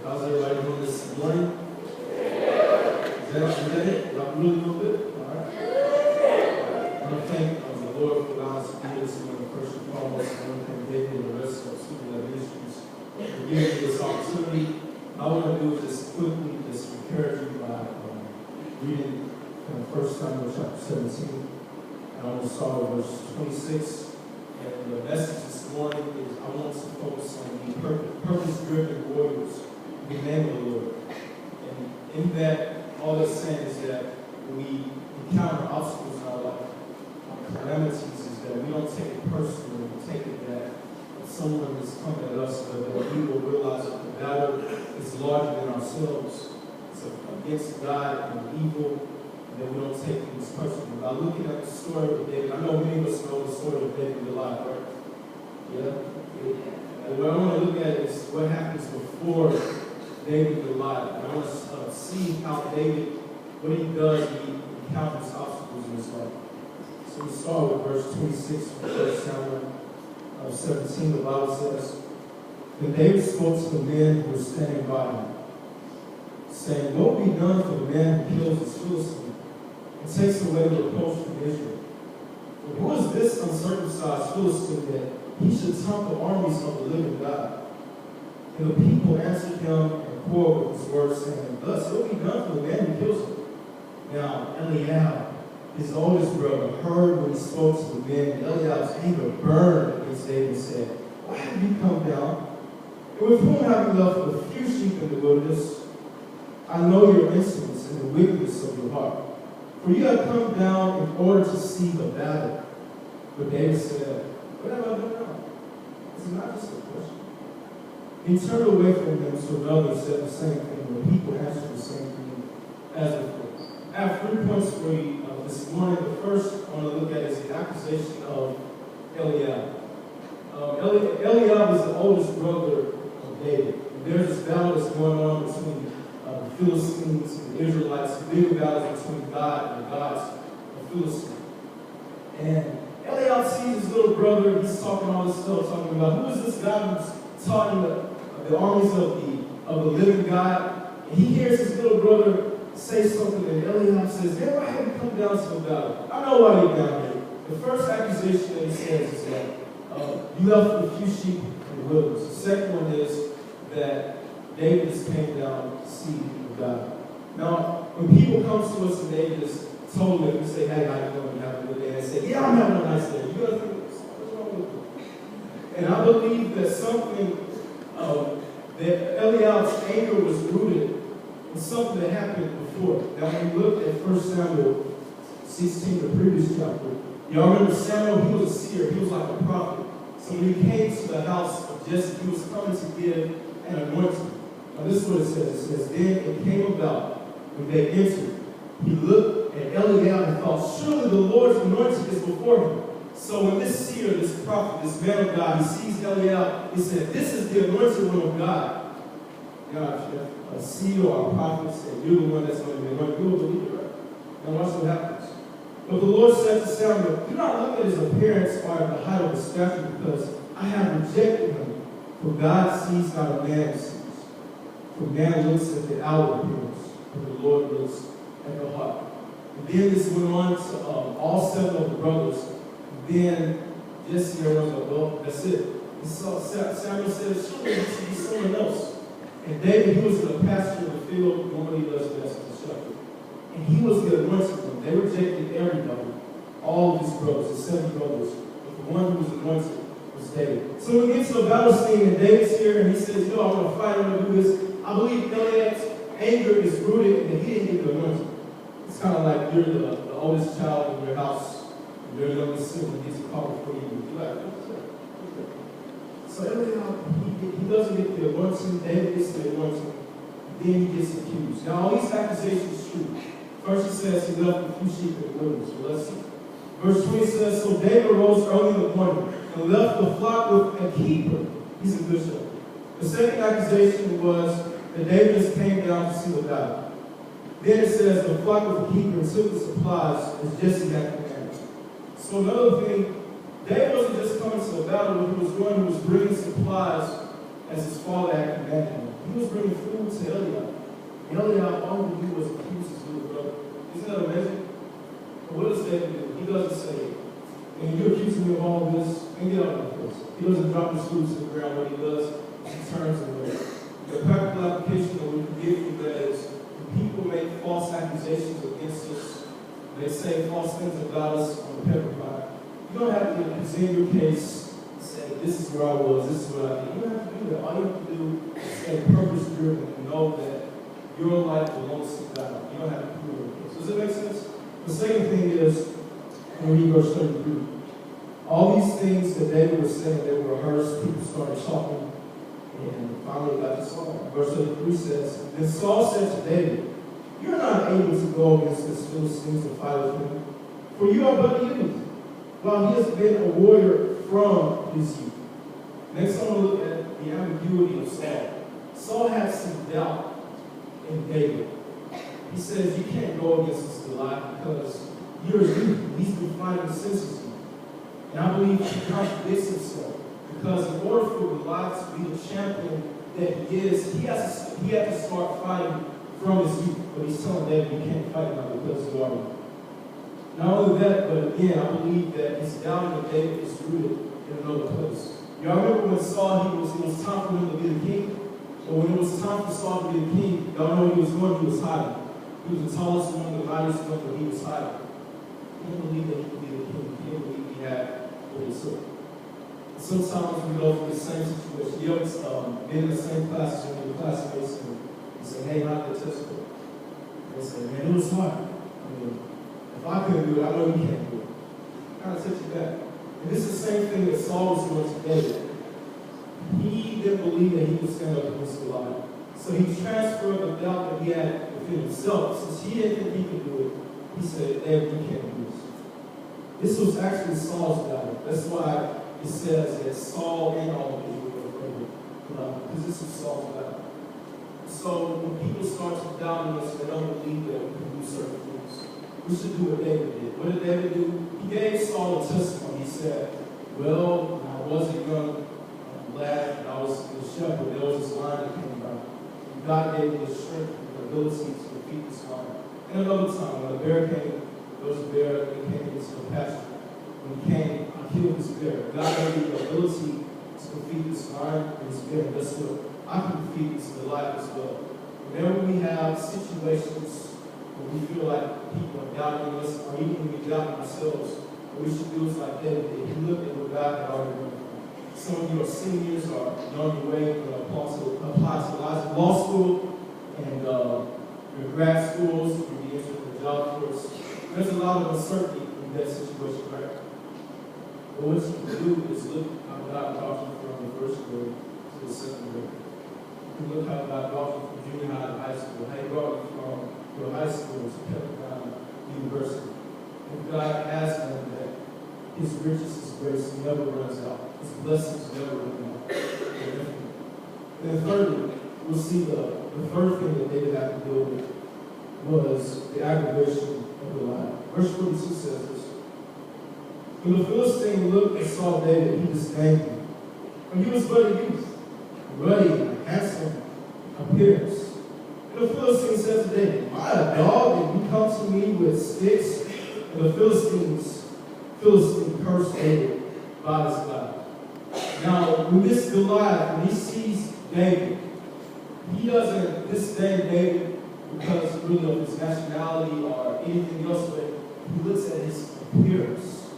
How's everybody doing this morning? Is that it? Y'all really doing good? All right. I want to thank the Lord for allowing us to be this morning. First and foremost, I want to thank David and the rest of Super Love Ministries for giving me this opportunity. I want to do is just quickly just encourage you by reading 1 Samuel chapter 17. And I want to start with verse 26. And the message this morning is I want to focus on the purpose-driven warriors in the name of the Lord. And in that, all it's saying is that when we encounter obstacles in our life, calamities, is that we don't take it personally. We take it that someone is coming at us, but that we will realize that the battle is larger than ourselves. It's against God and evil, and that we don't take things personally. By looking at the story of David, I know many of us know the story of David and Goliath, right? Yeah? And what I want to look at is what happens before David and Goliath. And I want to see how David, what he does when he encounters obstacles in his life. So we start with verse 26 from 1 Samuel 17. The Bible says, "Then David spoke to the men who were standing by him, saying, what will be done for the man who kills his Philistine and takes away the reproach from Israel? For who is this uncircumcised Philistine that he should taunt the armies of the living God? And the people answered him and quarreled with his words, saying, thus what will be done for the man who kills him? Now Eliab, his oldest brother, heard when he spoke to the men, and Eliab's anger burned against David and said, why have you come down? And with whom have you left a few sheep in the wilderness? I know your insolence and the wickedness of your heart. For you have come down in order to see the battle. But David said, what have I done now? This is not just a question. He turned away from them to another and said the same thing, and the people answered the same thing as before. I have 3 points for you this morning. The first I want to look at is the accusation of Eliab. Eliab is the oldest brother of David. And there's this battle that's going on between the Philistines and the Israelites, the big battles between God and the gods of Philistine. And Eliab sees his little brother, he's talking all this stuff, talking about who is this guy who's talking the armies of the living God. And he hears his little brother say something, and Eliab says, hey, why have you come down to the battle? I know why you're down here. The first accusation that he says is that you left a few sheep in the wilderness. The second one is that David just came down to see God. Now, when people come to us and they just told them, we say, hey, how you doing? You having a good day? And they say, yeah, I'm having a nice day. You gotta think, what's wrong with you? And I believe that something, that Eliab's anger was rooted in something that happened before. Now, when you look at 1 Samuel 16, the previous chapter, y'all remember Samuel, he was a seer, he was like a prophet. So when he came to the house of Jesse, he was coming to give an anointing. Now this is what it says. It says, then it came about when they entered. He looked at Eliab and thought, surely the Lord's anointing is before him. So when this seer, this prophet, this man of God, he sees Eliab, he said, this is the anointed one of God. God, if a seer or a prophet said, you're the one that's going to be anointed, you will believe it, right? Now watch what happens. But the Lord said to Samuel, do not look at his appearance or at the height of his stature, because I have rejected him. For God sees not a man sees. For man looks at the outward appearance, but the Lord looks at the heart. And then this went on to all 7 of the brothers. And then Jesse and everyone go, well, that's it. And so Samuel says, surely this should be someone else. And David, he was in the pasture of the field, normally he does best as a shepherd. And he was the anointed one. They rejected everybody, all of his brothers, the 7 brothers. But the one who was anointed was David. So we get to the battle scene, and David's here, and he says, yo, I'm going to fight, I'm going to do this. I believe Eliab's anger is rooted in that he didn't get the anointing. It's kind of like you're the oldest child in your house, and your youngest sibling gets a call before you. You're like, what's that? So Eliab, he doesn't get the anointing. David gets the anointing. Then he gets accused. Now, all these accusations are true. First, he says he left a few sheep in the wilderness. Well, let's see. Verse 20 says, so David rose early in the morning and left the flock with a keeper. He's a good shepherd. The second accusation was that David just came down to see the battle. Then it says the flock of the keeper took the supplies as Jesse had commanded. So another thing, David wasn't just coming to the battle, but he was bringing supplies as his father had commanded him. He was bringing food to Eliab. Eliab, all he do was accuse his little brother. Isn't that amazing? But what does David do? He doesn't say, and you're accusing me of all this, and get out of this. He doesn't drop his food to the ground. What he does is he turns away. The practical application that we can get from that is when people make false accusations against us, they say false things about us on the paper pie. You don't have to present your case and say, this is where I was, this is what I did. You don't have to do that. All you have to do is stay purpose-driven and know that your life belongs to God. You don't have to prove your case. Does it make sense? The second thing is, when we read verse 33, all these things that David was saying, they were rehearsed, people started talking, and finally got to Saul. Verse 33 says, then Saul said to David, you're not able to go against this Philistine and fight with him, for you are but a youth, while he has been a warrior from his youth. Next, I want to look at the ambiguity of Saul. Saul had some doubt in David. He says, you can't go against this Goliath because you're a youth. He's been fighting since his youth. And I believe he contradicts himself. Because in order for Goliath to be the champion that he is, he had to start fighting from his youth. But he's telling David, you can't fight now because you are young. Not only that, but again, I believe that his doubting of David is rooted in another place. Y'all remember when Saul, it was time for him to be the king? But when it was time for Saul to be the king, y'all know what he was doing? He was hiding. He was the tallest one, the mightiest one, but he was hiding. He didn't believe that he could be the king. He didn't believe he had what he took. Sometimes we go through the same situation. You ever been in the same class with your classmates and you say, hey, how did the test go? They say, man, it was hard. I mean, if I couldn't do it, I know you can't do it. Kind of sets you back. And this is the same thing that Saul was doing to David. He didn't believe that he could stand up against Goliath. So he transferred the doubt that he had within himself. Since he didn't think he could do it, he said, David, you can't do this. This was actually Saul's doubt. That's why it says that Saul and all of Israel were afraid of Goliath, because this is Saul's doubt. So when people start to doubt us, they don't believe that we can do certain things. We should do what David did. What did David do? He gave Saul a testimony. He said, well, when I was a young lad, and I was a shepherd, there was this lion that came by. And God gave me the strength and the ability to defeat this lion. And another time, when a bear came, there was a bear that came into the pasture. When he came, I killed this bear. God gave me the ability to defeat this lion and this bear. And guess what? I can defeat this Goliath as well. Whenever we have situations where we feel like people are doubting us, or even when we doubt ourselves, what we should do is like David did. He looked at what God had already done. Some of you are seniors or you're on your way to apply to law school and your grad schools, you'll be interested in the job force. There's a lot of uncertainty in that situation, right? But what you can do is look how God brought you from the first grade to the second grade. You can look how God brought you from junior high to high school, how He brought you from your high school to Pepperdine University. And God has done that. His riches, His grace never runs out. His blessings never run out. And then thirdly, we'll see the third thing that David had to deal with was the aggravation of Goliath. Verse 42 says this. When the Philistine looked and saw David, he disdained him. For he was but a youth, ruddy and handsome appearance. And the Philistine said to David, am I a dog and you come to me with sticks? And the Philistine cursed David by his God. Now, when this Goliath, when he sees David, he doesn't disdain David because really of his nationality or anything else, but he looks at his appearance.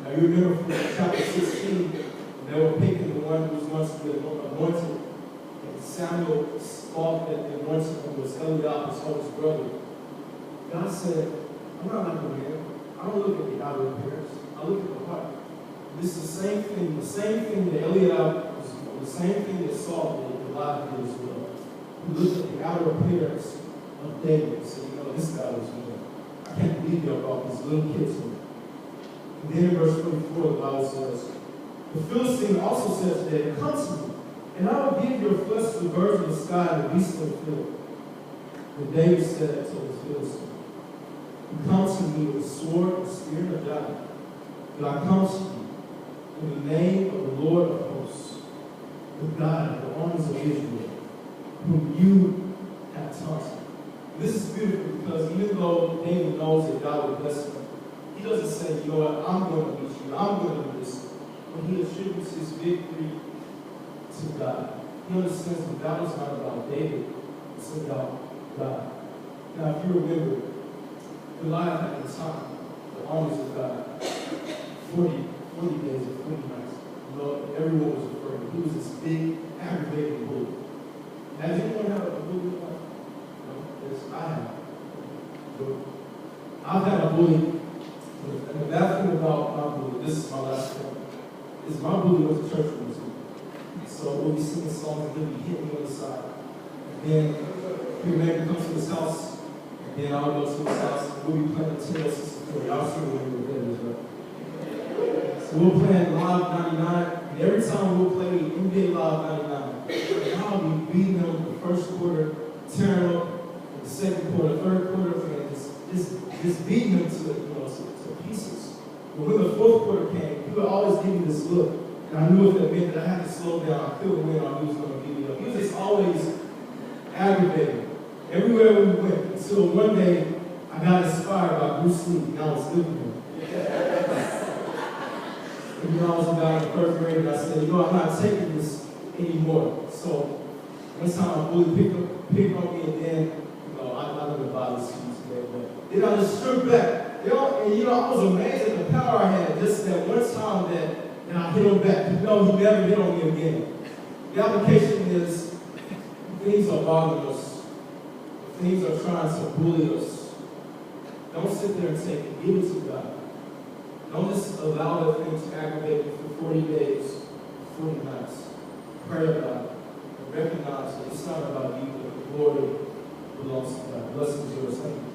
Now, you remember from chapter 16, they were picking the one who was going to be anointed, and Samuel thought that the anointed one was Eliab, his oldest brother. God said, I'm not like a man. I don't look at the outer appearance. I look at the heart. This is the same thing that Eliab was doing, the same thing that Saul did, Goliath did as well. He looked at the outer appearance of David and said, this guy was good. I can't believe y'all brought these little kids here. And then in verse 24, the Bible says, the Philistine also said to David, come to me, and I will give your flesh to the birds of the sky and the beasts of the field. But David said to the Philistine, you come to me with a sword, a spear, and a dagger. But I come to you in the name of the Lord of hosts, the God of the armies of Israel, whom you have taunted. This is beautiful because even though David knows that God will bless him, he doesn't say, you know what, I'm going to beat you, I'm going to do this. But he attributes his victory to God. He understands that battle is not about David, it's about God. Now, if you remember, Goliath at the time, the armies of God, 40 days or 40 nights. You know, everyone was afraid. He was this big, aggravating bully. Has anyone had a bully in life? No? Yes, I have. But I've had a bully. And the bad thing about my bully, this is my last point, is my bully was a church bully too. So we'll be singing songs and he'll be hitting me on the side. And then he'll maybe come to his house, and then I'll go to his house, and we'll be playing Tales 64. Y'all see what we were doing, right? So we'll play Live 99, and every time we'll play NBA Live 99, I'll be beating them the first quarter, tearing up in the second quarter, third quarter, and just beating them to pieces. But when the fourth quarter came, he would always give me this look, and I knew if that meant that I had to slow down, I couldn't win, or he was going to beat me up. He was just always aggravated. Everywhere we went, until one day I got inspired by Bruce Lee, and I was with him. And I was about in the first grade, and I said, you know, I'm not taking this anymore. So one time a bully picked on me, and then, I never bothered to you today, but then I just shook back. And I was amazed at the power I had just that one time that I hit him back. He never hit on me again. The application is, things are bothering us. Things are trying to bully us. Don't sit there and take it. Give it to God. Don't just allow that thing to aggravate you for 40 days, 40 nights. Pray about it. And recognize that it's not about you, but the glory belongs to God. Blessings yours. Thank you.